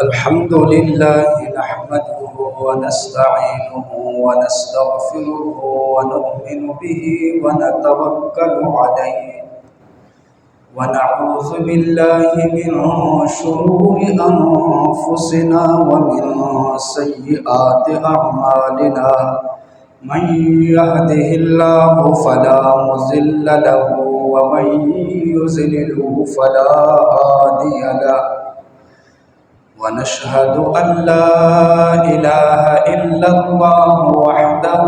الحمد لله نحمده ونستعينه ونستغفره ونؤمن به ونتوكل عليه ونعوذ بالله من شرور أنفسنا ومن سيئات أعمالنا من يهده الله فلا مضل له ومن يضلل فلا هادي له ونشهد أن لا إله إلا الله وحده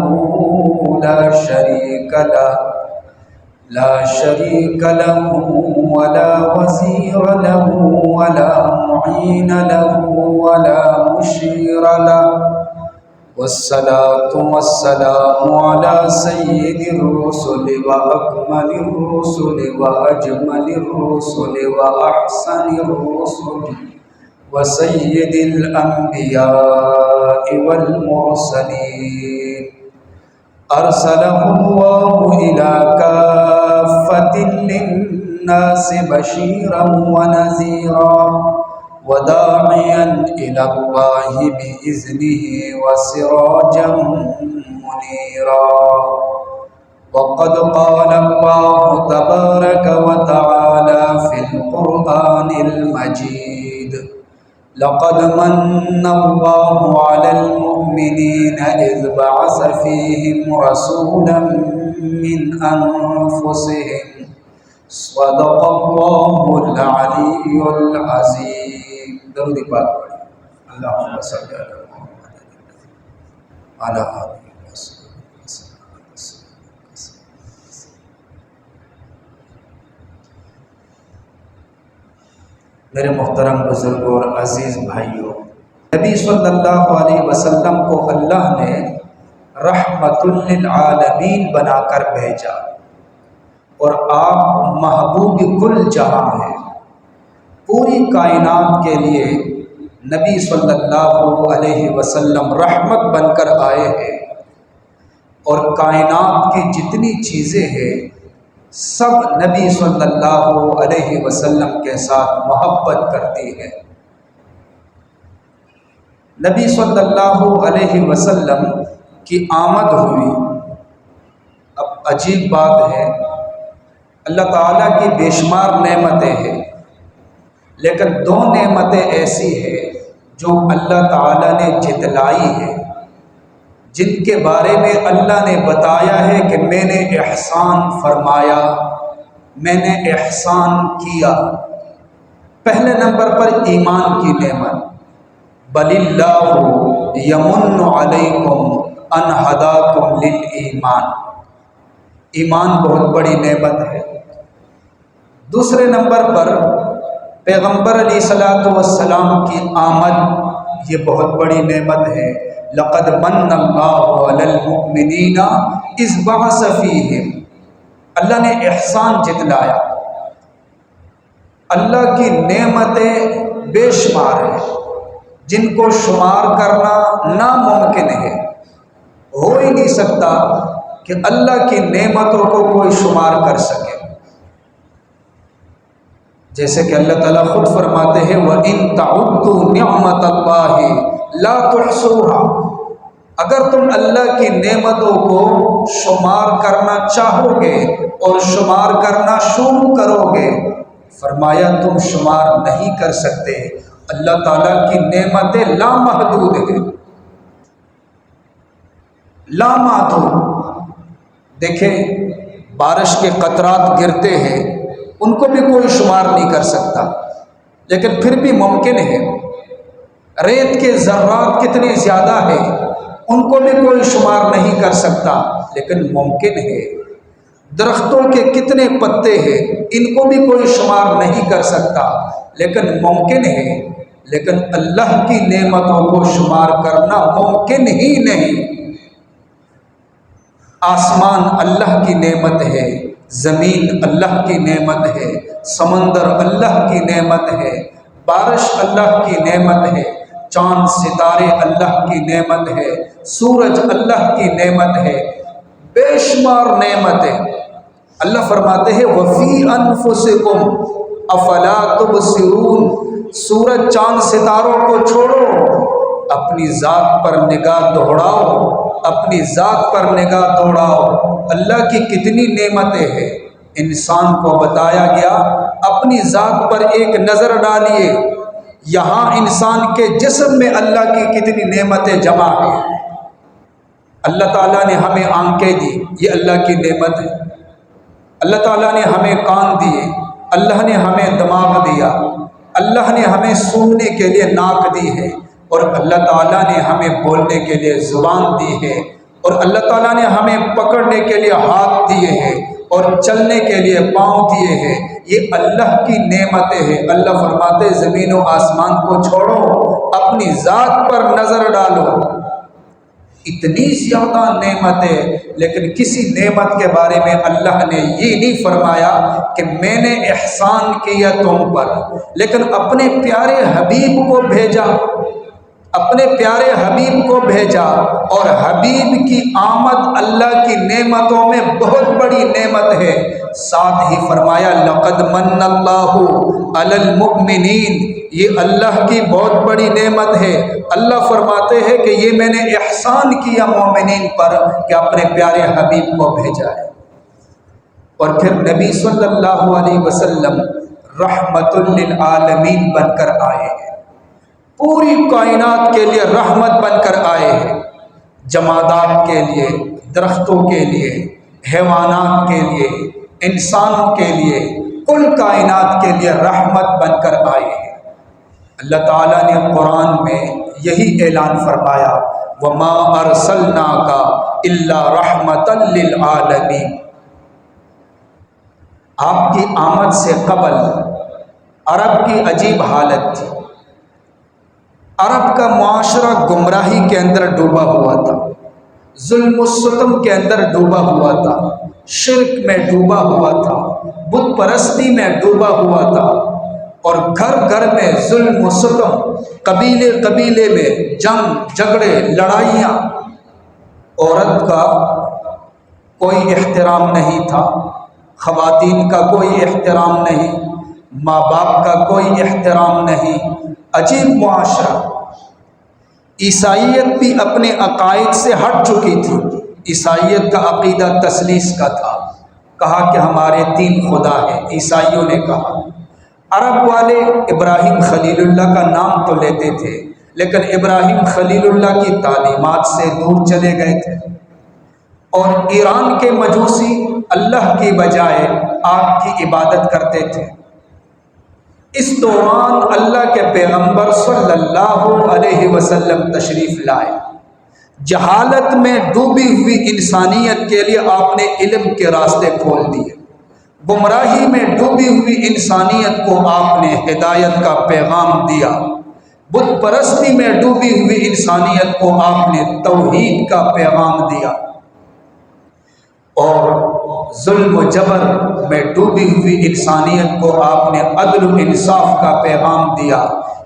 لا شريك له ولا وزير له ولا معين له ولا مشير له والصلاة والسلام على سيد الرسل وأكمل الرسل وأجمل الرسل وأحسن الرسل وسيد الأنبياء والمرسلين أرسله الله إلى كافة للناس بشيرا ونذيرا وداعيا إلى الله بإذنه وسراجا منيرا وقد قال الله تبارك وتعالى في القرآن المجيد لقد من الله على المؤمنين إذ بعث فيهم رسولا من أنفسهم صدق الله العلي العظيم. درود پاک پڑھیں. اللهم صل على محمد وعلى آله وصحبه. میرے محترم بزرگوں اور عزیز بھائیوں، نبی صلی اللہ علیہ وسلم کو اللہ نے رحمت للعالمین بنا کر بھیجا اور آپ محبوب کل جہاں ہیں. پوری کائنات کے لیے نبی صلی اللہ علیہ وسلم رحمت بن کر آئے ہیں اور کائنات کی جتنی چیزیں ہیں سب نبی صلی اللہ علیہ وسلم کے ساتھ محبت کرتی ہے. نبی صلی اللہ علیہ وسلم کی آمد ہوئی. اب عجیب بات ہے، اللہ تعالیٰ کی بے شمار نعمتیں ہیں، لیکن دو نعمتیں ایسی ہیں جو اللہ تعالیٰ نے جتلائی ہے، جن کے بارے میں اللہ نے بتایا ہے کہ میں نے احسان فرمایا، میں نے احسان کیا. پہلے نمبر پر ایمان کی نعمت، بل اللہ یمن علیکم ان ہداکم للایمان. ایمان بہت بڑی نعمت ہے. دوسرے نمبر پر پیغمبر علیہ الصلوۃ والسلام کی آمد، یہ بہت بڑی نعمت ہے. لقد من اللہ علی المؤمنین اذ بعث فیہم. اللہ نے احسان جتلایا. اللہ کی نعمتیں بے شمار ہیں جن کو شمار کرنا ناممکن ہے. ہو ہی نہیں سکتا کہ اللہ کی نعمتوں کو کوئی شمار کر سکے. جیسے کہ اللہ تعالیٰ خود فرماتے ہیں وَإِن تَعُدُّوا نِعْمَةَ اللَّهِ لَا تُحْصُوهَا. اگر تم اللہ کی نعمتوں کو شمار کرنا چاہو گے اور شمار کرنا شروع کرو گے، فرمایا تم شمار نہیں کر سکتے. اللہ تعالیٰ کی نعمتیں لامحدود ہیں، لامحدود. دیکھیں بارش کے قطرات گرتے ہیں، ان کو بھی کوئی شمار نہیں کر سکتا، لیکن پھر بھی ممکن ہے. ریت کے ذرات کتنے زیادہ ہیں، ان کو بھی کوئی شمار نہیں کر سکتا، لیکن ممکن ہے. درختوں کے کتنے پتے ہیں، ان کو بھی کوئی شمار نہیں کر سکتا، لیکن ممکن ہے. لیکن اللہ کی نعمتوں کو شمار کرنا ممکن ہی نہیں. آسمان اللہ کی نعمت ہے، زمین اللہ کی نعمت ہے، سمندر اللہ کی نعمت ہے، بارش اللہ کی نعمت ہے، چاند ستارے اللہ کی نعمت ہے، سورج اللہ کی نعمت ہے. بے شمار نعمتیں. اللہ فرماتے ہیں وَفِي أَنفُسِكُمْ افلا تبصرون، سورج چاند ستاروں کو چھوڑو، اپنی ذات پر نگاہ دوڑاؤ، اپنی ذات پر نگاہ دوڑاؤ۔ اللہ کی کتنی نعمتیں ہیں، انسان کو بتایا گیا اپنی ذات پر ایک نظر ڈالیے۔ یہاں انسان کے جسم میں اللہ کی کتنی نعمتیں جمع ہیں۔ اللہ تعالیٰ نے ہمیں آنکھیں دی، یہ اللہ کی نعمت ہے۔ اللہ تعالیٰ نے ہمیں کان دیے، اللہ نے ہمیں دماغ دیا، اللہ نے ہمیں سونگنے کے لیے ناک دی ہے، اور اللہ تعالیٰ نے ہمیں بولنے کے لیے زبان دی ہے، اور اللہ تعالیٰ نے ہمیں پکڑنے کے لیے ہاتھ دیے ہیں، اور چلنے کے لیے پاؤں دیے ہیں۔ یہ اللہ کی نعمتیں ہیں۔ اللہ فرماتے زمین و آسمان کو چھوڑو، اپنی ذات پر نظر ڈالو۔ اتنی زیادہ نعمتیں، لیکن کسی نعمت کے بارے میں اللہ نے یہ نہیں فرمایا کہ میں نے احسان کیا تم پر، لیکن اپنے پیارے حبیب کو بھیجا، اپنے پیارے حبیب کو بھیجا، اور حبیب کی آمد اللہ کی نعمتوں میں بہت بڑی نعمت ہے۔ ساتھ ہی فرمایا لقد من اللہ علی المؤمنین، یہ اللہ کی بہت بڑی نعمت ہے۔ اللہ فرماتے ہیں کہ یہ میں نے احسان کیا مومنین پر کہ اپنے پیارے حبیب کو بھیجا ہے۔ اور پھر نبی صلی اللہ علیہ وسلم رحمت للعالمین بن کر آئے ہیں، پوری کائنات کے لیے رحمت بن کر آئے ہیں، جمادات کے لیے، درختوں کے لیے، حیوانات کے لیے، انسانوں کے لیے، کل کائنات کے لیے رحمت بن کر آئے ہیں۔ اللہ تعالیٰ نے قرآن میں یہی اعلان فرمایا وَمَا أَرْسَلْنَاكَ إِلَّا رَحْمَةً لِلْعَالَمِينَ۔ آپ کی آمد سے قبل عرب کی عجیب حالت تھی۔ عرب کا معاشرہ گمراہی کے اندر ڈوبا ہوا تھا، ظلم و ستم کے اندر ڈوبا ہوا تھا، شرک میں ڈوبا ہوا تھا، بت پرستی میں ڈوبا ہوا تھا، اور گھر گھر میں ظلم و ستم، قبیلے قبیلے میں جنگ جھگڑے لڑائیاں، عورت کا کوئی احترام نہیں تھا، خواتین کا کوئی احترام نہیں، ماں باپ کا کوئی احترام نہیں، عجیب معاشرہ۔ عیسائیت بھی اپنے عقائد سے ہٹ چکی تھی۔ عیسائیت کا عقیدہ تثلیث کا تھا، کہا کہ ہمارے 3 خدا ہیں، عیسائیوں نے کہا۔ عرب والے ابراہیم خلیل اللہ کا نام تو لیتے تھے، لیکن ابراہیم خلیل اللہ کی تعلیمات سے دور چلے گئے تھے، اور ایران کے مجوسی اللہ کی بجائے آگ کی عبادت کرتے تھے۔ اس دوران اللہ کے پیغمبر صلی اللہ علیہ وسلم تشریف لائے۔ جہالت میں ڈوبی ہوئی انسانیت کے لیے آپ نے علم کے راستے کھول دیے، گمراہی میں ڈوبی ہوئی انسانیت کو آپ نے ہدایت کا پیغام دیا، بت پرستی میں ڈوبی ہوئی انسانیت کو آپ نے توحید کا پیغام دیا، اور ظلم و جبر میں ڈوبی ہوئی انسانیت کو آپ نے عدل و انصاف کا پیغام دیا۔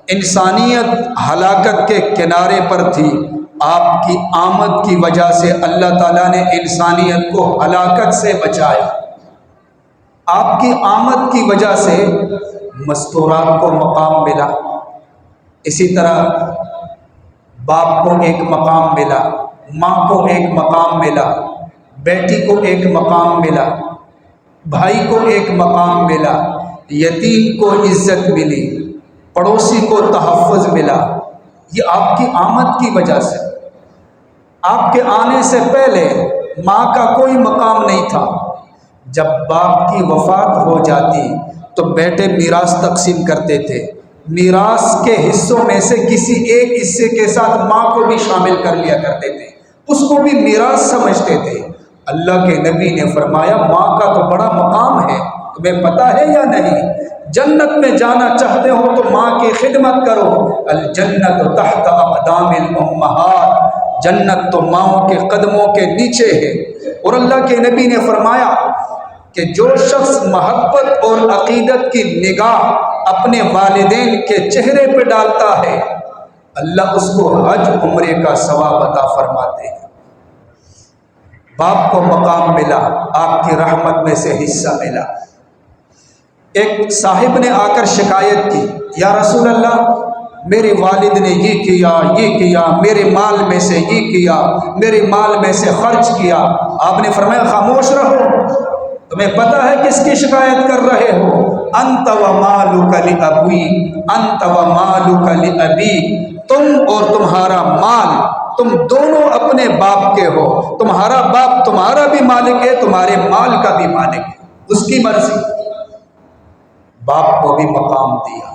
انسانیت ہلاکت کے کنارے پر تھی، آپ کی آمد کی وجہ سے اللہ تعالیٰ نے انسانیت کو ہلاکت سے بچایا۔ آپ کی آمد کی وجہ سے مستورات کو مقام ملا، اسی طرح باپ کو ایک مقام ملا، ماں کو ایک مقام ملا، بیٹی کو ایک مقام ملا، بھائی کو ایک مقام ملا، یتیم کو عزت ملی، پڑوسی کو تحفظ ملا۔ یہ آپ کی آمد کی وجہ سے۔ آپ کے آنے سے پہلے ماں کا کوئی مقام نہیں تھا۔ جب باپ کی وفات ہو جاتی تو بیٹے میراث تقسیم کرتے تھے، میراث کے حصوں میں سے کسی ایک حصے کے ساتھ ماں کو بھی شامل کر لیا کرتے تھے، اس کو بھی میراث سمجھتے تھے۔ اللہ کے نبی نے فرمایا ماں کا تو بڑا مقام ہے، تمہیں پتہ ہے یا نہیں؟ جنت میں جانا چاہتے ہو تو ماں کی خدمت کرو، الجنت تحت اقدام الامہات، جنت تو ماؤں کے قدموں کے نیچے ہے۔ اور اللہ کے نبی نے فرمایا کہ جو شخص محبت اور عقیدت کی نگاہ اپنے والدین کے چہرے پہ ڈالتا ہے، اللہ اس کو حج عمرے کا ثواب عطا فرماتے ہیں۔ باپ کو مقام ملا، آپ کی رحمت میں سے حصہ ملا۔ ایک صاحب نے آ کر شکایت کی، یا رسول اللہ میرے والد نے یہ کیا، میرے مال میں سے یہ کیا، میرے مال میں سے خرچ کیا۔ آپ نے فرمایا خاموش رہو، تمہیں پتہ ہے کس کی شکایت کر رہے ہو؟ انت و مالک لابی، انت و مالک لابی، تم اور تمہارا مال، تم دونوں اپنے باپ کے ہو، تمہارا باپ تمہارا بھی مالک ہے، تمہارے مال کا بھی مالک ہے، اس کی مرضی۔ باپ کو بھی مقام دیا،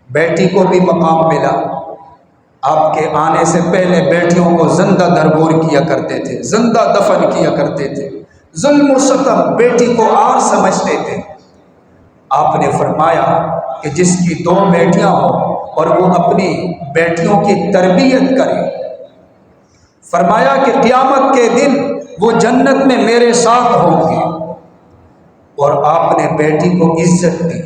بیٹی کو بھی مقام ملا۔ آپ کے آنے سے پہلے بیٹیوں کو زندہ درگور کیا کرتے تھے، زندہ دفن کیا کرتے تھے، ظلم و ستم، بیٹی کو آر سمجھتے تھے۔ آپ نے فرمایا کہ جس کی 2 بیٹیاں ہوں اور وہ اپنی بیٹیوں کی تربیت کرے، فرمایا کہ قیامت کے دن وہ جنت میں میرے ساتھ ہوں گے۔ اور آپ نے بیٹی کو عزت دی۔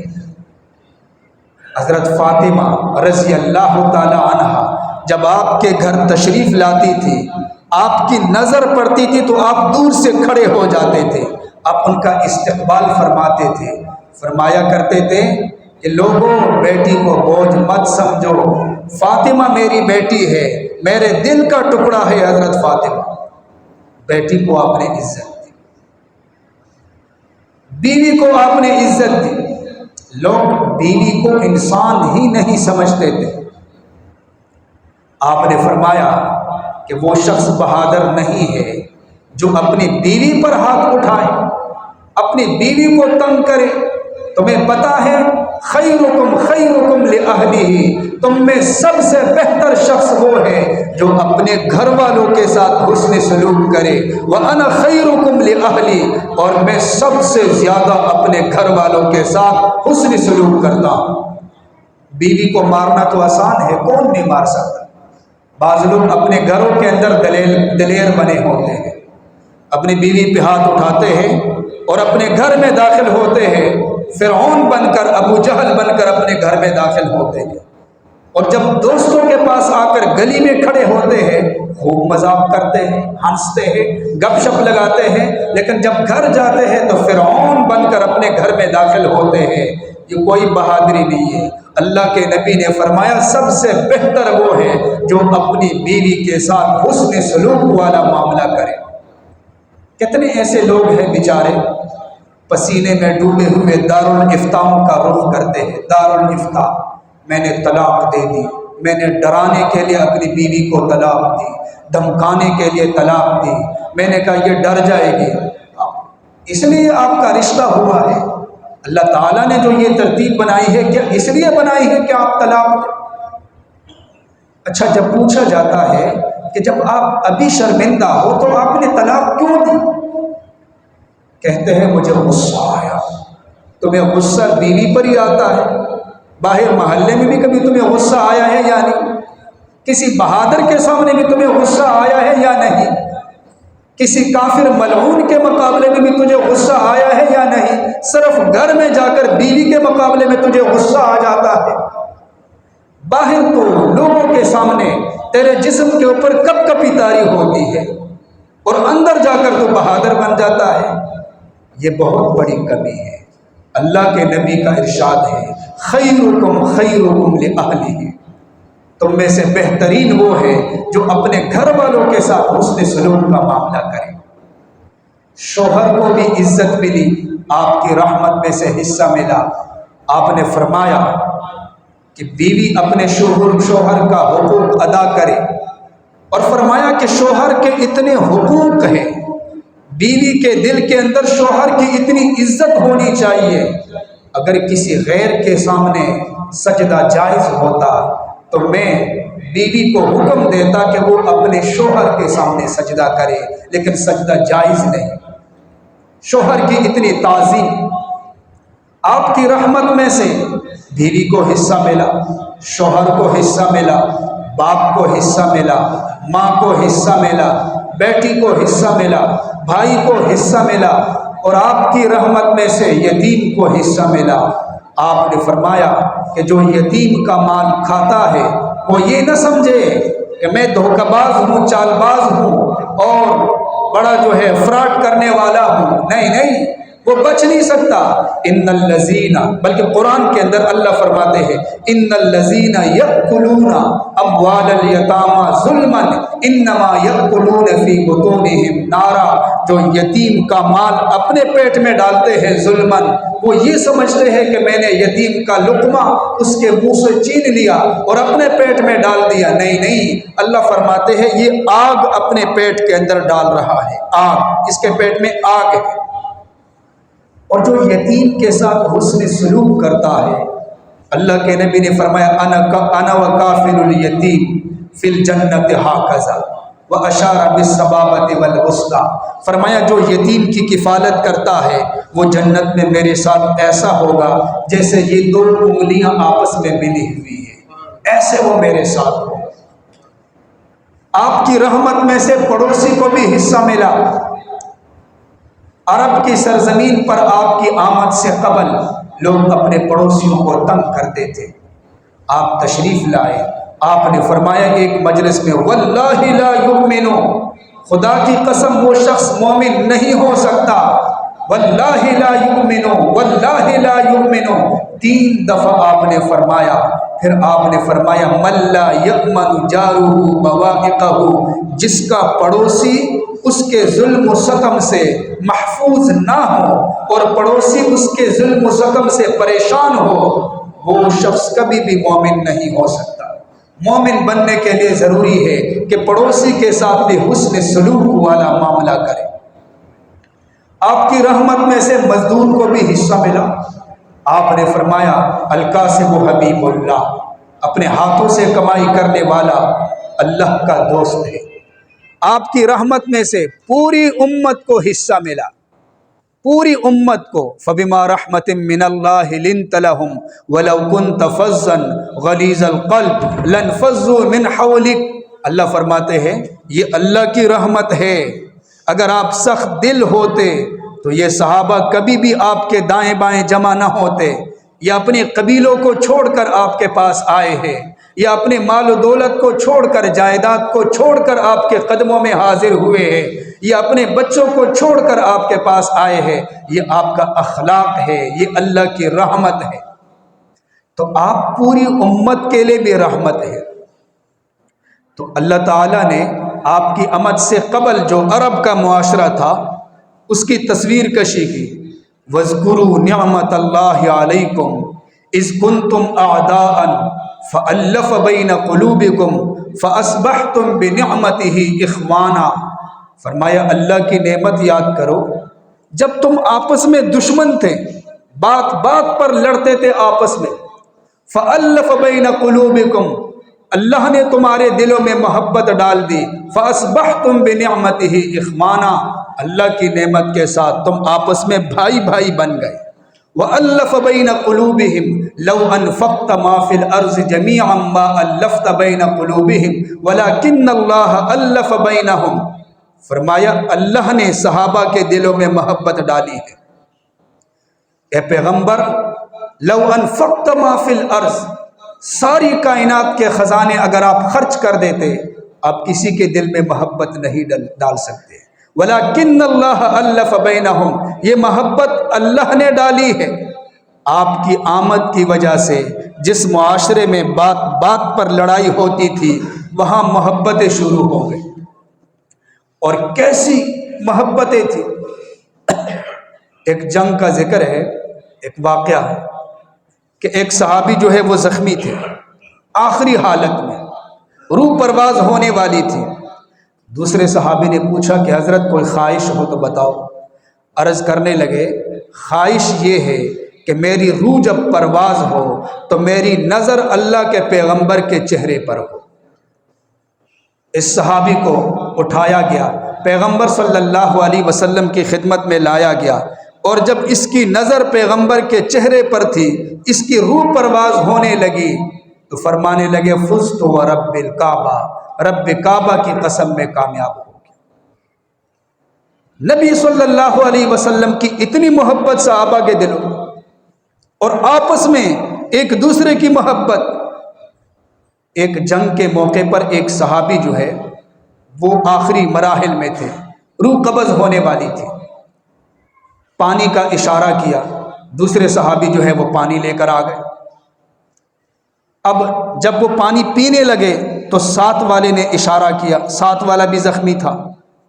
حضرت فاطمہ رضی اللہ تعالی عنہا جب آپ کے گھر تشریف لاتی تھی، آپ کی نظر پڑتی تھی تو آپ دور سے کھڑے ہو جاتے تھے، آپ ان کا استقبال فرماتے تھے، فرمایا کرتے تھے کہ لوگوں بیٹی کو بوجھ مت سمجھو، فاطمہ میری بیٹی ہے، میرے دل کا ٹکڑا ہے حضرت فاطمہ۔ بیٹی کو آپ نے عزت دی، بیوی کو آپ نے عزت دی۔ لوگ بیوی کو انسان ہی نہیں سمجھتے تھے۔ آپ نے فرمایا کہ وہ شخص بہادر نہیں ہے جو اپنی بیوی پر ہاتھ اٹھائے، اپنی بیوی کو تنگ کرے۔ تمہیں پتہ ہے خیرکم خیرکم لأہلہ، تم میں سب سے بہتر شخص وہ ہے جو اپنے گھر والوں کے ساتھ حسن سلوک کرے۔ وَأَنَا خَيْرُكُمْ لِأَهْلِي، اور میں سب سے زیادہ اپنے گھر والوں کے ساتھ حسن سلوک کرتا ہوں۔ بیوی کو مارنا تو آسان ہے، کون نہیں مار سکتا۔ بعض لوگ اپنے گھروں کے اندر دلیر بنے ہوتے ہیں، اپنی بیوی پہ ہاتھ اٹھاتے ہیں اور اپنے گھر میں داخل ہوتے ہیں، فرعون بن کر، ابو جہل بن کر اپنے گھر میں داخل ہوتے ہیں، اور جب دوستوں کے پاس آ کر گلی میں کھڑے ہوتے ہیں خوب مذاق کرتے ہیں، ہنستے ہیں، گپ شپ لگاتے ہیں، لیکن جب گھر جاتے ہیں تو فرعون بن کر اپنے گھر میں داخل ہوتے ہیں۔ یہ کوئی بہادری نہیں ہے۔ اللہ کے نبی نے فرمایا سب سے بہتر وہ ہے جو اپنی بیوی کے ساتھ حسن سلوک والا معاملہ کرے۔ کتنے ایسے لوگ ہیں بیچارے پسینے میں ڈوبے ہوئے دارالفتاؤں کا رخ کرتے ہیں، دارالفتاء، میں نے طلاق دے دی، میں نے ڈرانے کے لیے اپنی بیوی کو طلاق دی، دھمکانے کے لیے طلاق دی، میں نے کہا یہ ڈر جائے گی، اس لیے آپ کا رشتہ ہوا ہے۔ اللہ تعالیٰ نے جو یہ ترتیب بنائی ہے کیا اس لیے بنائی ہے کہ آپ طلاق دیں؟ اچھا، جب پوچھا جاتا ہے کہ جب آپ ابھی شرمندہ ہو تو آپ نے طلاق کیوں دی؟ کہتے ہیں مجھے غصہ آیا۔ تمہیں غصہ بیوی پر ہی آتا ہے؟ باہر محلے میں بھی کبھی تمہیں غصہ آیا ہے یا نہیں؟ کسی بہادر کے سامنے بھی تمہیں غصہ آیا ہے یا نہیں؟ کسی کافر ملعون کے مقابلے میں بھی تجھے غصہ آیا ہے یا نہیں؟ صرف گھر میں جا کر بیوی کے مقابلے میں تجھے غصہ آ جاتا ہے۔ باہر تو لوگوں کے سامنے تیرے جسم کے اوپر کپ کپی طاری ہوتی ہے اور اندر جا کر تو بہادر بن جاتا ہے۔ یہ بہت بڑی کمی ہے۔ اللہ کے نبی کا ارشاد ہے خیرکم خیرکم لأہلہ، تم میں سے بہترین وہ ہے جو اپنے گھر والوں کے ساتھ حسن سلوک کا معاملہ کرے۔ شوہر کو بھی عزت ملی، آپ کی رحمت میں سے حصہ ملا۔ آپ نے فرمایا کہ بیوی اپنے شوہر کا حقوق ادا کرے، اور فرمایا کہ شوہر کے اتنے حقوق ہیں، بیوی کے دل کے اندر شوہر کی اتنی عزت ہونی چاہیے۔ اگر کسی غیر کے سامنے سجدہ جائز ہوتا تو میں بیوی کو حکم دیتا کہ وہ اپنے شوہر کے سامنے سجدہ کرے، لیکن سجدہ جائز نہیں۔ شوہر کی اتنی تعظیم، آپ کی رحمت میں سے بیوی کو حصہ ملا، شوہر کو حصہ ملا، باپ کو حصہ ملا، ماں کو حصہ ملا، بیٹی کو حصہ ملا، بھائی کو حصہ ملا، اور آپ کی رحمت میں سے یتیم کو حصہ ملا۔ آپ نے فرمایا کہ جو یتیم کا مال کھاتا ہے وہ یہ نہ سمجھے کہ میں دھوکہ باز ہوں، چال باز ہوں اور بڑا جو ہے فراڈ کرنے والا ہوں، نہیں نہیں، وہ بچ نہیں سکتا۔ ان الذین، بلکہ قرآن کے اندر اللہ فرماتے ہیں ان الذین یأکلون اموال الیتامی ظلما انما یأکلون فی بطونہم نارا، جو یتیم کا مال اپنے پیٹ میں ڈالتے ہیں ظلما، وہ یہ سمجھتے ہیں کہ میں نے یتیم کا لقمہ اس کے منہ سے چھین لیا اور اپنے پیٹ میں ڈال دیا۔ نہیں نہیں، اللہ فرماتے ہیں یہ آگ اپنے پیٹ کے اندر ڈال رہا ہے، آگ، اس کے پیٹ میں آگ ہے۔ اور جو یتیم کے ساتھ حسن سلوک کرتا ہے، اللہ کے نبی نے فرمایا انا وکافل الیتیم فی الجنت ہاکذا واشار بالسبابۃ والوسطی، فرمایا جو یتیم کی کفالت کرتا ہے وہ جنت میں میرے ساتھ ایسا ہوگا جیسے یہ دو انگلیاں آپس میں ملی ہوئی ہیں، ایسے وہ میرے ساتھ ہو۔ آپ کی رحمت میں سے پڑوسی کو بھی حصہ ملا۔ عرب کی سرزمین پر آپ کی آمد سے قبل لوگ اپنے پڑوسیوں کو تنگ کرتے تھے، آپ تشریف لائے، آپ نے فرمایا ایک مجلس میں واللہ لا یؤمن، خدا کی قسم وہ شخص مومن نہیں ہو سکتا، واللہ لا یؤمن، واللہ لا یؤمن، 3 دفعہ آپ نے فرمایا۔ پھر آپ نے فرمایا من لا یأمن جارہ بوائقہ، جس کا پڑوسی اس کے ظلم و ستم سے محفوظ نہ ہو اور پڑوسی اس کے ظلم و ستم سے پریشان ہو، وہ شخص کبھی بھی مومن نہیں ہو سکتا۔ مومن بننے کے لیے ضروری ہے کہ پڑوسی کے ساتھ بھی حسن سلوک والا معاملہ کرے۔ آپ کی رحمت میں سے مزدور کو بھی حصہ ملا۔ آپ نے فرمایا الکاسب حبیب اللہ، اپنے ہاتھوں سے کمائی کرنے والا اللہ کا دوست ہے۔ آپ کی رحمت میں سے پوری امت کو حصہ ملا، پوری امت کو۔ فبما رحمت من اللہ لنت لهم ولو كنت فظا غلیظ القلب لانفضوا من حولک، اللہ فرماتے ہیں یہ اللہ کی رحمت ہے، اگر آپ سخت دل ہوتے تو یہ صحابہ کبھی بھی آپ کے دائیں بائیں جمع نہ ہوتے، یا اپنے قبیلوں کو چھوڑ کر آپ کے پاس آئے ہیں، یا اپنے مال و دولت کو چھوڑ کر، جائیداد کو چھوڑ کر آپ کے قدموں میں حاضر ہوئے ہیں، یا اپنے بچوں کو چھوڑ کر آپ کے پاس آئے ہیں۔ یہ آپ کا اخلاق ہے، یہ اللہ کی رحمت ہے۔ تو آپ پوری امت کے لیے بھی رحمت ہے۔ تو اللہ تعالیٰ نے آپ کی آمد سے قبل جو عرب کا معاشرہ تھا اس کی تصویر کشی کی۔ وَاذْكُرُوا نِعْمَةَ اللَّهِ عَلَيْكُمْ إِذْ كُنْتُمْ أَعْدَاءً فَأَلَّفَ بَيْنَ قُلُوبِكُمْ فَأَصْبَحْتُمْ بِنِعْمَتِهِ إِخْوَانًا، فرمایا اللہ کی نعمت یاد کرو جب تم آپس میں دشمن تھے، بات بات پر لڑتے تھے آپس میں، فَأَلَّفَ بَيْنَ قُلُوبِكُمْ، اللہ نے تمہارے دلوں میں محبت ڈال دی، فَأَصْبَحْتُمْ بِنِعْمَتِهِ إِخْوَانًا، اللہ کی نعمت کے ساتھ تم آپس میں بھائی بھائی بن گئے۔ وَأَلَّفَ بَيْنَ قُلُوبِهِمْ لَوْ أَنفَقْتَ مَا فِي الْأَرْضِ جَمِيعًا مَا أَلَّفْتَ بَيْنَ قُلُوبِهِمْ وَلَكِنَّ اللَّهَ أَلَّفَ بَيْنَهُمْ، فرمایا اللہ نے صحابہ کے دلوں میں محبت ڈالی ہے۔ اے پیغمبر لو انفقت ما فی الارض، ساری کائنات کے خزانے اگر آپ خرچ کر دیتے آپ کسی کے دل میں محبت نہیں ڈال سکتے، ولیکن اللہ الف بینہم، یہ محبت اللہ نے ڈالی ہے۔ آپ کی آمد کی وجہ سے جس معاشرے میں بات بات پر لڑائی ہوتی تھی وہاں محبتیں شروع ہو گئی، اور کیسی محبتیں تھیں۔ ایک جنگ کا ذکر ہے، ایک واقعہ ہے کہ ایک صحابی جو ہے وہ زخمی تھے، آخری حالت میں روح پرواز ہونے والی تھی۔ دوسرے صحابی نے پوچھا کہ حضرت کوئی خواہش ہو تو بتاؤ۔ عرض کرنے لگے خواہش یہ ہے کہ میری روح جب پرواز ہو تو میری نظر اللہ کے پیغمبر کے چہرے پر ہو۔ اس صحابی کو اٹھایا گیا، پیغمبر صلی اللہ علیہ وسلم کی خدمت میں لایا گیا، اور جب اس کی نظر پیغمبر کے چہرے پر تھی، اس کی روح پرواز ہونے لگی تو فرمانے لگے فزت ورب الکعبہ، رب کعبہ کی قسم میں کامیاب ہو گیا۔ نبی صلی اللہ علیہ وسلم کی اتنی محبت صحابہ کے دلوں اور آپس میں ایک دوسرے کی محبت۔ ایک جنگ کے موقع پر ایک صحابی جو ہے وہ آخری مراحل میں تھے، روح قبض ہونے والی تھی۔ پانی کا اشارہ کیا، دوسرے صحابی جو ہے وہ پانی لے کر آ گئے۔ اب جب وہ پانی پینے لگے تو ساتھ والے نے اشارہ کیا، ساتھ والا بھی زخمی تھا،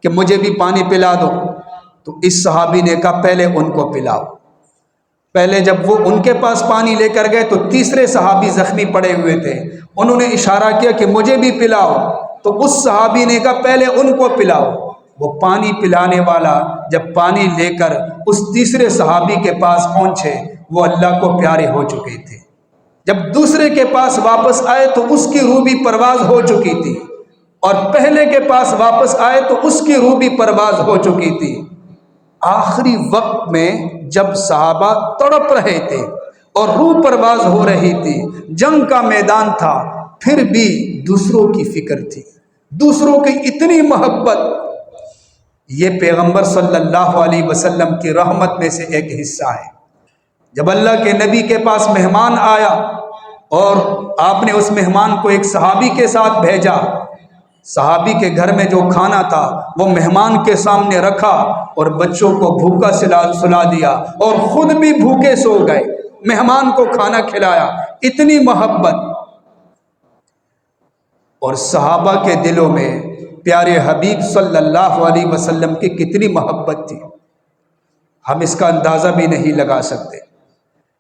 کہ مجھے بھی پانی پلا دو۔ تو اس صحابی نے کہا پہلے ان کو پلاؤ۔ پہلے جب وہ ان کے پاس پانی لے کر گئے تو تیسرے صحابی زخمی پڑے ہوئے تھے، انہوں نے اشارہ کیا کہ مجھے بھی پلاؤ۔ تو اس صحابی نے کہا پہلے ان کو پلاؤ۔ وہ پانی پلانے والا جب پانی لے کر اس تیسرے صحابی کے پاس پہنچے، وہ اللہ کو پیارے ہو چکے تھے۔ جب دوسرے کے پاس واپس آئے تو اس کی روح بھی پرواز ہو چکی تھی، اور پہلے کے پاس واپس آئے تو اس کی روح بھی پرواز ہو چکی تھی۔ آخری وقت میں جب صحابہ تڑپ رہے تھے اور روح پرواز ہو رہی تھی، جنگ کا میدان تھا، پھر بھی دوسروں کی فکر تھی، دوسروں کی اتنی محبت۔ یہ پیغمبر صلی اللہ علیہ وسلم کی رحمت میں سے ایک حصہ ہے۔ جب اللہ کے نبی کے پاس مہمان آیا اور آپ نے اس مہمان کو ایک صحابی کے ساتھ بھیجا، صحابی کے گھر میں جو کھانا تھا وہ مہمان کے سامنے رکھا اور بچوں کو بھوکا سلا دیا اور خود بھی بھوکے سو گئے، مہمان کو کھانا کھلایا، اتنی محبت۔ اور صحابہ کے دلوں میں پیارے حبیب صلی اللہ علیہ وسلم کی کتنی محبت تھی، ہم اس کا اندازہ بھی نہیں لگا سکتے۔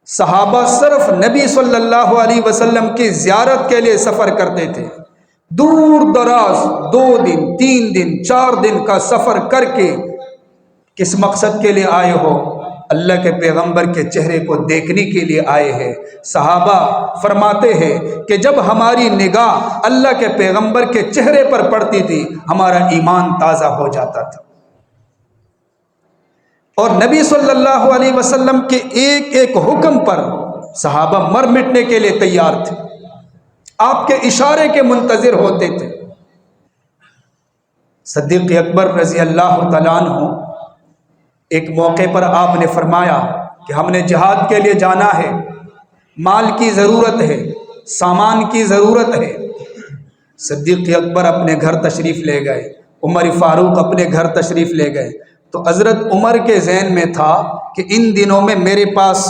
صحابہ صرف نبی صلی اللہ علیہ وسلم کی زیارت کے لیے سفر کرتے تھے، دور دراز 2 دن 3 دن 4 دن کا سفر کر کے۔ کس مقصد کے لیے آئے ہو؟ اللہ کے پیغمبر کے چہرے کو دیکھنے کے لیے آئے ہیں۔ صحابہ فرماتے ہیں کہ جب ہماری نگاہ اللہ کے پیغمبر کے چہرے پر پڑتی تھی، ہمارا ایمان تازہ ہو جاتا تھا۔ اور نبی صلی اللہ علیہ وسلم کے ایک ایک حکم پر صحابہ مر مٹنے کے لیے تیار تھے، آپ کے اشارے کے منتظر ہوتے تھے۔ صدیق اکبر رضی اللہ تعالیٰ عنہ ایک موقع پر آپ نے فرمایا کہ ہم نے جہاد کے لیے جانا ہے، مال کی ضرورت ہے، سامان کی ضرورت ہے۔ صدیق اکبر اپنے گھر تشریف لے گئے، عمر فاروق اپنے گھر تشریف لے گئے۔ تو حضرت عمر کے ذہن میں تھا کہ ان دنوں میں میرے پاس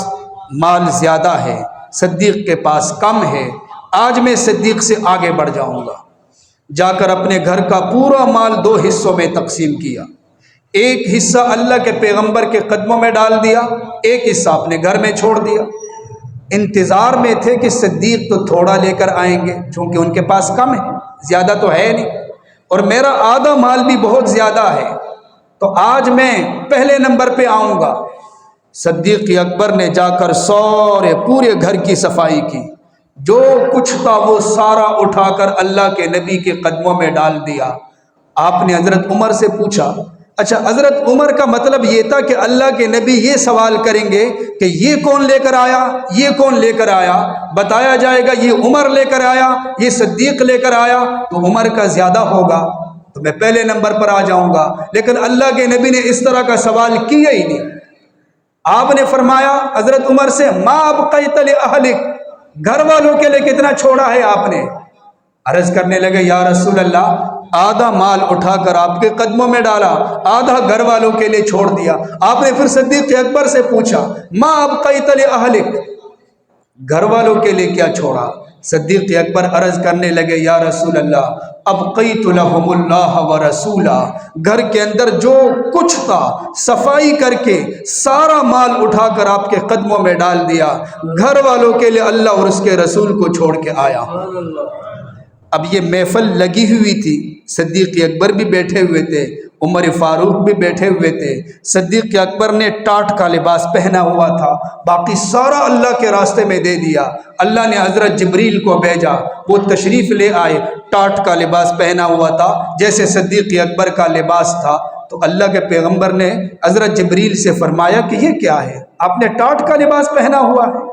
مال زیادہ ہے، صدیق کے پاس کم ہے، آج میں صدیق سے آگے بڑھ جاؤں گا۔ جا کر اپنے گھر کا پورا مال 2 حصوں میں تقسیم کیا، ایک حصہ اللہ کے پیغمبر کے قدموں میں ڈال دیا، ایک حصہ اپنے گھر میں چھوڑ دیا۔ انتظار میں تھے کہ صدیق تو تھوڑا لے کر آئیں گے، چونکہ ان کے پاس کم ہے، زیادہ تو ہے نہیں، اور میرا آدھا مال بھی بہت زیادہ ہے، تو آج میں پہلے نمبر پہ آؤں گا۔ صدیق اکبر نے جا کر پورے گھر کی صفائی کی، جو کچھ تھا وہ سارا اٹھا کر اللہ کے نبی کے قدموں میں ڈال دیا۔ آپ نے حضرت عمر سے پوچھا، اچھا حضرت عمر کا مطلب یہ تھا کہ اللہ کے نبی یہ سوال کریں گے کہ یہ کون لے کر آیا، یہ کون لے کر آیا؟ بتایا جائے گا یہ عمر لے کر آیا، یہ صدیق لے کر آیا، تو عمر کا زیادہ ہوگا تو میں پہلے نمبر پر آ جاؤں گا۔ لیکن اللہ کے نبی نے اس طرح کا سوال کیا ہی نہیں۔ آپ نے فرمایا حضرت عمر سے، ما ابقیت لأہلک، گھر والوں کے لیے کتنا چھوڑا ہے آپ نے؟ عرض کرنے لگے یا رسول اللہ، آدھا مال اٹھا کر آپ کے قدموں میں ڈالا، آدھا گھر والوں کے لیے چھوڑ دیا۔ آپ نے پھر صدیق اکبر سے پوچھا، ما ابقیت لأہلک، گھر والوں کے لیے کیا چھوڑا؟ صدیق اکبر عرض کرنے لگے یا رسول اللہ، ابقیت لہم اللہ ورسولہ، گھر کے اندر جو کچھ تھا صفائی کر کے سارا مال اٹھا کر آپ کے قدموں میں ڈال دیا، گھر والوں کے لیے اللہ اور اس کے رسول کو چھوڑ کے آیا۔ اب یہ محفل لگی ہوئی تھی، صدیق اکبر بھی بیٹھے ہوئے تھے، عمر فاروق بھی بیٹھے ہوئے تھے۔ صدیق اکبر نے ٹاٹ کا لباس پہنا ہوا تھا، باقی سارا اللہ کے راستے میں دے دیا۔ اللہ نے حضرت جبریل کو بھیجا، وہ تشریف لے آئے، ٹاٹ کا لباس پہنا ہوا تھا جیسے صدیق اکبر کا لباس تھا۔ تو اللہ کے پیغمبر نے حضرت جبریل سے فرمایا کہ یہ کیا ہے، آپ نے ٹاٹ کا لباس پہنا ہوا ہے؟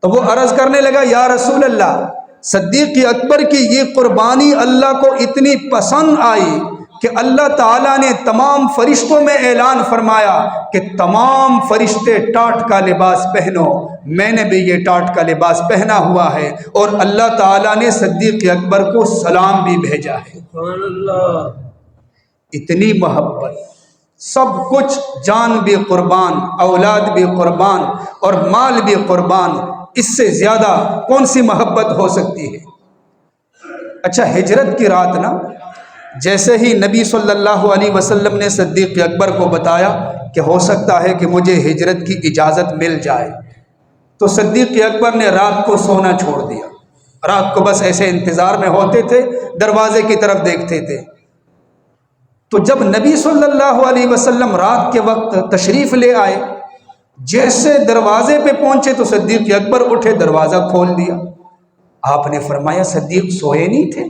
تو وہ عرض کرنے لگا یا رسول اللہ، صدیق اکبر کی یہ قربانی اللہ کو اتنی پسند آئی کہ اللہ تعالیٰ نے تمام فرشتوں میں اعلان فرمایا کہ تمام فرشتے ٹاٹ کا لباس پہنو۔ میں نے بھی یہ ٹاٹ کا لباس پہنا ہوا ہے، اور اللہ تعالیٰ نے صدیق اکبر کو سلام بھی بھیجا ہے۔ اتنی محبت، سب کچھ، جان بھی قربان، اولاد بھی قربان اور مال بھی قربان، اس سے زیادہ کون سی محبت ہو سکتی ہے؟ اچھا، ہجرت کی رات نا، جیسے ہی نبی صلی اللہ علیہ وسلم نے صدیق اکبر کو بتایا کہ ہو سکتا ہے کہ مجھے ہجرت کی اجازت مل جائے، تو صدیق اکبر نے رات کو سونا چھوڑ دیا، رات کو بس ایسے انتظار میں ہوتے تھے، دروازے کی طرف دیکھتے تھے۔ تو جب نبی صلی اللہ علیہ وسلم رات کے وقت تشریف لے آئے، جیسے دروازے پہ پہنچے تو صدیق اکبر اٹھے، دروازہ کھول دیا۔ آپ نے فرمایا صدیق سوئے نہیں تھے؟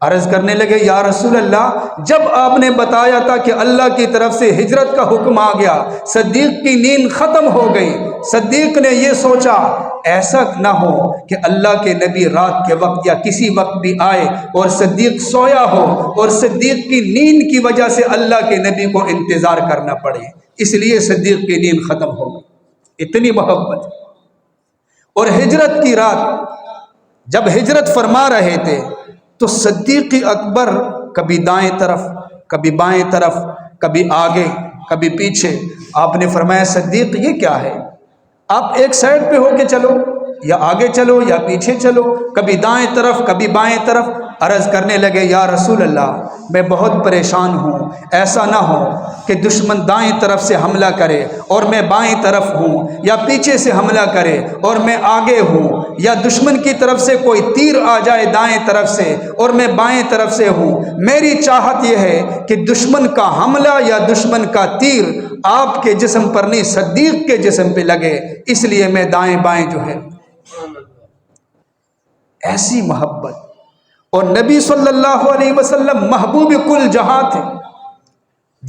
عرض کرنے لگے یا رسول اللہ، جب آپ نے بتایا تھا کہ اللہ کی طرف سے ہجرت کا حکم آ گیا، صدیق کی نیند ختم ہو گئی۔ صدیق نے یہ سوچا ایسا نہ ہو کہ اللہ کے نبی رات کے وقت یا کسی وقت بھی آئے اور صدیق سویا ہو اور صدیق کی نیند کی وجہ سے اللہ کے نبی کو انتظار کرنا پڑے، اس لیے صدیق کی نیند ختم ہو گئی۔ اتنی محبت۔ اور ہجرت کی رات جب ہجرت فرما رہے تھے تو صدیق اکبر کبھی دائیں طرف، کبھی بائیں طرف، کبھی آگے، کبھی پیچھے۔ آپ نے فرمایا صدیق یہ کیا ہے؟ آپ ایک سائڈ پہ ہو کے چلو، یا آگے چلو یا پیچھے چلو، کبھی دائیں طرف کبھی بائیں طرف۔ عرض کرنے لگے یا رسول اللہ، میں بہت پریشان ہوں، ایسا نہ ہو کہ دشمن دائیں طرف سے حملہ کرے اور میں بائیں طرف ہوں، یا پیچھے سے حملہ کرے اور میں آگے ہوں، یا دشمن کی طرف سے کوئی تیر آ جائے دائیں طرف سے اور میں بائیں طرف سے ہوں۔ میری چاہت یہ ہے کہ دشمن کا حملہ یا دشمن کا تیر آپ کے جسم پر نہیں، صدیق کے جسم پہ لگے، اس لیے میں دائیں بائیں جو ہے۔ ایسی محبت۔ اور نبی صلی اللہ علیہ وسلم محبوب کل جہاں تھے،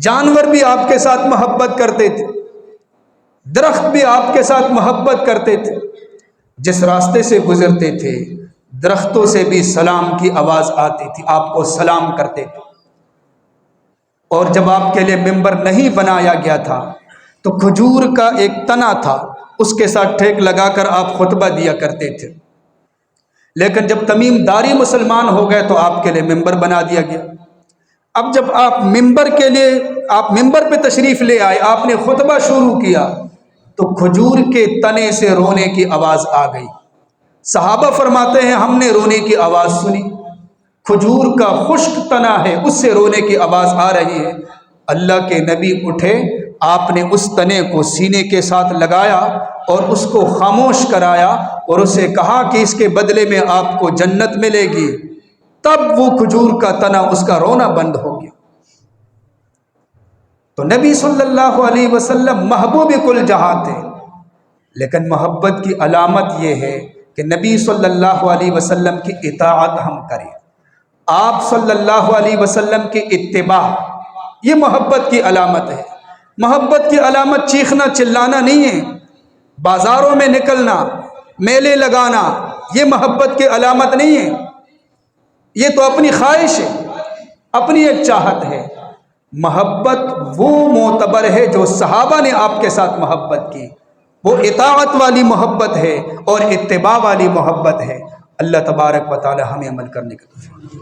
جانور بھی آپ کے ساتھ محبت کرتے تھے، درخت بھی آپ کے ساتھ محبت کرتے تھے، جس راستے سے گزرتے تھے درختوں سے بھی سلام کی آواز آتی تھی، آپ کو سلام کرتے تھے۔ اور جب آپ کے لیے ممبر نہیں بنایا گیا تھا تو کھجور کا ایک تنا تھا، اس کے ساتھ ٹھیک لگا کر آپ خطبہ دیا کرتے تھے۔ لیکن جب تمیم داری مسلمان ہو گئے تو آپ کے لیے ممبر بنا دیا گیا۔ اب جب آپ ممبر پہ تشریف لے آئے، آپ نے خطبہ شروع کیا تو کھجور کے تنے سے رونے کی آواز آ گئی۔ صحابہ فرماتے ہیں ہم نے رونے کی آواز سنی، کھجور کا خشک تنا ہے اس سے رونے کی آواز آ رہی ہے۔ اللہ کے نبی اٹھے، آپ نے اس تنے کو سینے کے ساتھ لگایا اور اس کو خاموش کرایا اور اسے کہا کہ اس کے بدلے میں آپ کو جنت ملے گی۔ تب وہ کھجور کا تنا اس کا رونا بند ہو گیا۔ تو نبی صلی اللہ علیہ وسلم محبوب کل جہاں تھے، لیکن محبت کی علامت یہ ہے کہ نبی صلی اللہ علیہ وسلم کی اطاعت ہم کریں، آپ صلی اللہ علیہ وسلم کی اتباع، یہ محبت کی علامت ہے۔ محبت کی علامت چیخنا چلانا نہیں ہے، بازاروں میں نکلنا، میلے لگانا، یہ محبت کی علامت نہیں ہے، یہ تو اپنی خواہش ہے، اپنی ایک چاہت ہے۔ محبت وہ معتبر ہے جو صحابہ نے آپ کے ساتھ محبت کی، وہ اطاعت والی محبت ہے اور اتباع والی محبت ہے۔ اللہ تبارک و تعالی ہمیں عمل کرنے کی توفیق۔